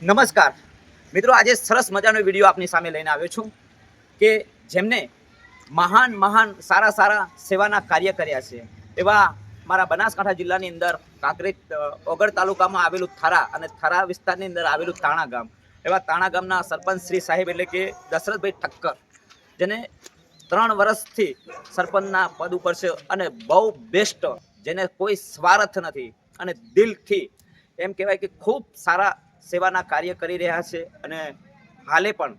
નમસ્કાર મિત્રો, આજે સરસ મજાનો વિડીયો આપની સામે લઈને આવ્યો છું કે જેમને મહાન મહાન સારા સેવાના કાર્ય કર્યા છે એવા મારા બનાસકાંઠા જિલ્લાની અંદર કાંકરેજ ઓગળ તાલુકામાં આવેલું થરા અને થરા વિસ્તારની અંદર આવેલું તાણા ગામ, એવા તાણા ગામના સરપંચ શ્રી સાહેબ એટલે કે દશરથભાઈ ઠક્કર, જેને 3 વર્ષથી સરપંચના પદ ઉપર છે અને બહુ બેસ્ટ, જેને કોઈ સ્વાર્થ નથી અને દિલથી એમ કહેવાય કે ખૂબ સારા સેવાના કાર્ય કરી રહ્યા છે. અને હાલે પણ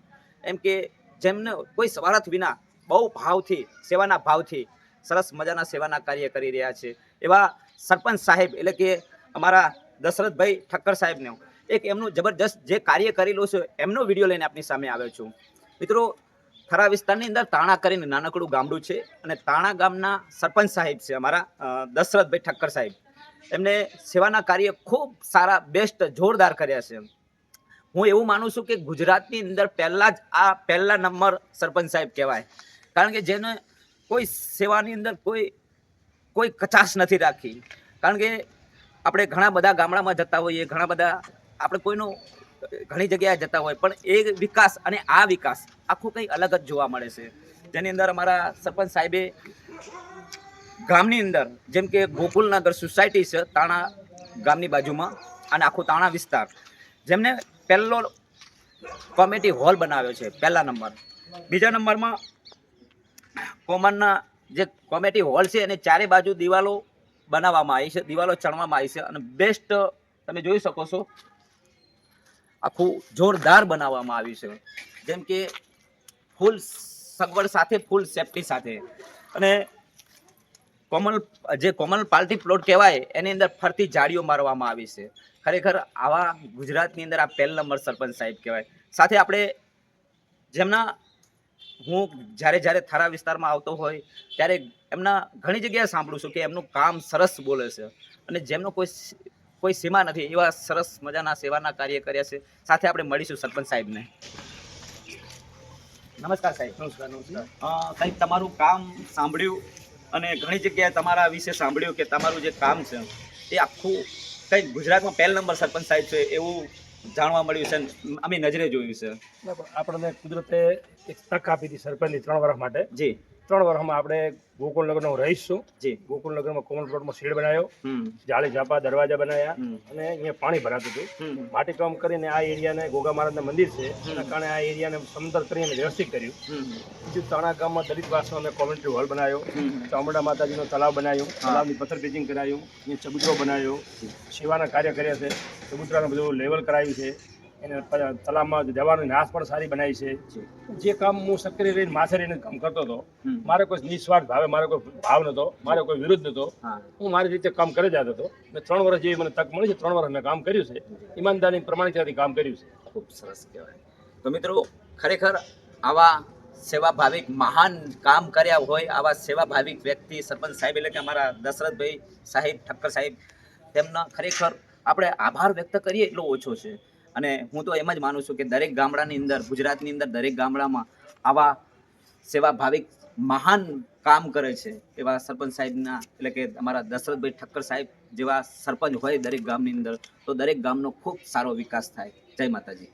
એમ કે જેમને કોઈ સ્વાર્થ વિના બહુ ભાવથી, સેવાના ભાવથી સરસ મજાના સેવાના કાર્ય કરી રહ્યા છે એવા સરપંચ સાહેબ એટલે કે અમારા દશરથભાઈ ઠક્કર સાહેબને એક એમનું જબરજસ્ત જે કાર્ય કરેલું છે એમનો વિડીયો લઈને આપની સામે આવ્યો છું. મિત્રો, થરા વિસ્તારની અંદર તાણા કરીને નાનકડું ગામડું છે અને તાણા ગામના સરપંચ સાહેબ છે અમારા દશરથભાઈ ઠક્કર સાહેબ. એમને સેવાના કાર્ય ખૂબ સારા બેસ્ટ જોરદાર કર્યા છે. હું એવું માનું છું કે ગુજરાતની અંદર પહેલા નંબર સરપંચ સાહેબ કહેવાય, કારણ કે જેને કોઈ સેવાની અંદર કોઈ કચાશ નથી રાખી. કારણ કે આપણે ઘણા બધા ગામડામાં જતા હોઈએ, ઘણા બધા આપણે ઘણી જગ્યાએ જતા હોય, પણ એ વિકાસ અને આ વિકાસ આખું કંઈ અલગ જ જોવા મળે છે. જેની અંદર અમારા સરપંચ સાહેબે ગામની અંદર જેમ કે ગોકુલનગર સોસાયટી છે તાણા ગામની બાજુમાં અને આખું તાણા વિસ્તાર, જેમને પહેલો કોમેડી હોલ બનાવ્યો છે પહેલા નંબર. બીજા નંબરમાં કોમનના જે કોમેડી હોલ છે એને ચારે બાજુ દિવાલો બનાવવામાં આવી છે, દિવાલો ચણવામાં આવી છે અને બેસ્ટ તમે જોઈ શકો છો આખું જોરદાર બનાવવામાં આવ્યું છે, જેમ કે ફૂલ સગવડ સાથે, ફૂલ સેફટી સાથે. અને કોમન પાર્ટી પ્લોટ કહેવાય એની અંદર ફરતી જાળીઓ મારવામાં આવી છે. ખરેખર આવા ગુજરાતની અંદર આ પહેલા નંબર સરપંચ સાહેબ કહેવાય. સાથે આપણે હું જ્યારે થરા વિસ્તારમાં આવતો હોય ત્યારે એમના ઘણી જગ્યાએ સાંભળું છું કે એમનું કામ સરસ બોલે છે અને જેમનો કોઈ સીમા નથી એવા સરસ મજાના સેવાના કાર્ય કર્યા છે. સાથે આપણે મળીશું સરપંચ સાહેબને. નમસ્કાર સાહેબ. નમસ્કાર. સાહેબ, તમારું કામ સાંભળ્યું અને ઘણી જગ્યાએ તમારા વિશે સાંભળ્યું કે તમારું જે કામ છે એ આખું કંઈક ગુજરાતમાં પહેલા નંબર સરપંચ સાહેબ છે એવું જાણવા મળ્યું છે, અમે નજરે જોયું છે. આપણને કુદરતે એક તક આપી હતી સરપંચની 3 વર્ષ માટે. જી. 3 વર્ષમાં આપણે ગોકુલનગરનો રહીશ છું. જી. ગોકુલનગરમાં કોમન પ્લોટમાં શેડ બનાવ્યો, જાળી ઝાપા દરવાજા બનાવ્યા અને અહીંયા પાણી ભરાતું હતું. માટી કામ કરીને આ એરિયાને ગોગા મહારાજના મંદિર છે એના કારણે આ એરિયાને સમતલ કરીને વ્યવસ્થિત કર્યું. બીજું તાણા ગામમાં દલિત વાસનો અમે કોમ્યુનિટી હોલ બનાવ્યો, ચામુંડા માતાજીનો તલાવ બનાવ્યો, તલાવની પથ્થર પેચિંગ કરાયું, અહીંયા ચબૂતરો બનાવ્યો, સેવાના કાર્ય કર્યા છે. ચબૂતરાનું બધું લેવલ કરાવ્યું છે, એને તલાવમાં જવાની નાશ પણ સારી બનાવી છે. જે કામ હું સક્રિય રહીને માથે રહીને કામ કરતો હતો, મારે કોઈ નિસ્વાર્થ ભાવે, મારે કોઈ ભાવ નહોતો, મારે કોઈ વિરોધ નહોતો, હું મારી રીતે કામ કરી જતો હતો. મેં 3 વર્ષ જેવી મને તક મળી છે, 3 વર્ષ મેં કામ કર્યું છે, ઈમાનદારી પ્રમાણિકતાથી કામ કર્યું છે. ખૂબ સરસ કહેવાય. તો મિત્રો, ખરેખર આવા સેવાભાવિક મહાન કામ કર્યા હોય આવા સેવાભાવિક વ્યક્તિ સરપંચ સાહેબ એટલે કે અમારા દશરથભાઈ સાહેબ ઠક્કર સાહેબ, તેમના ખરેખર આપણે આભાર વ્યક્ત કરીએ એટલો ઓછો છે. અને હું તો એમ જ માનું છું કે દરેક ગામડાની અંદર, ગુજરાતની અંદર દરેક ગામડામાં આવા સેવાભાવિક મહાન કામ કરે છે એવા સરપંચ સાહેબના એટલે કે અમારા દશરથભાઈ ઠક્કર સાહેબ જેવા સરપંચ હોય દરેક ગામની અંદર, તો દરેક ગામનો ખૂબ સારો વિકાસ થાય. જય માતાજી.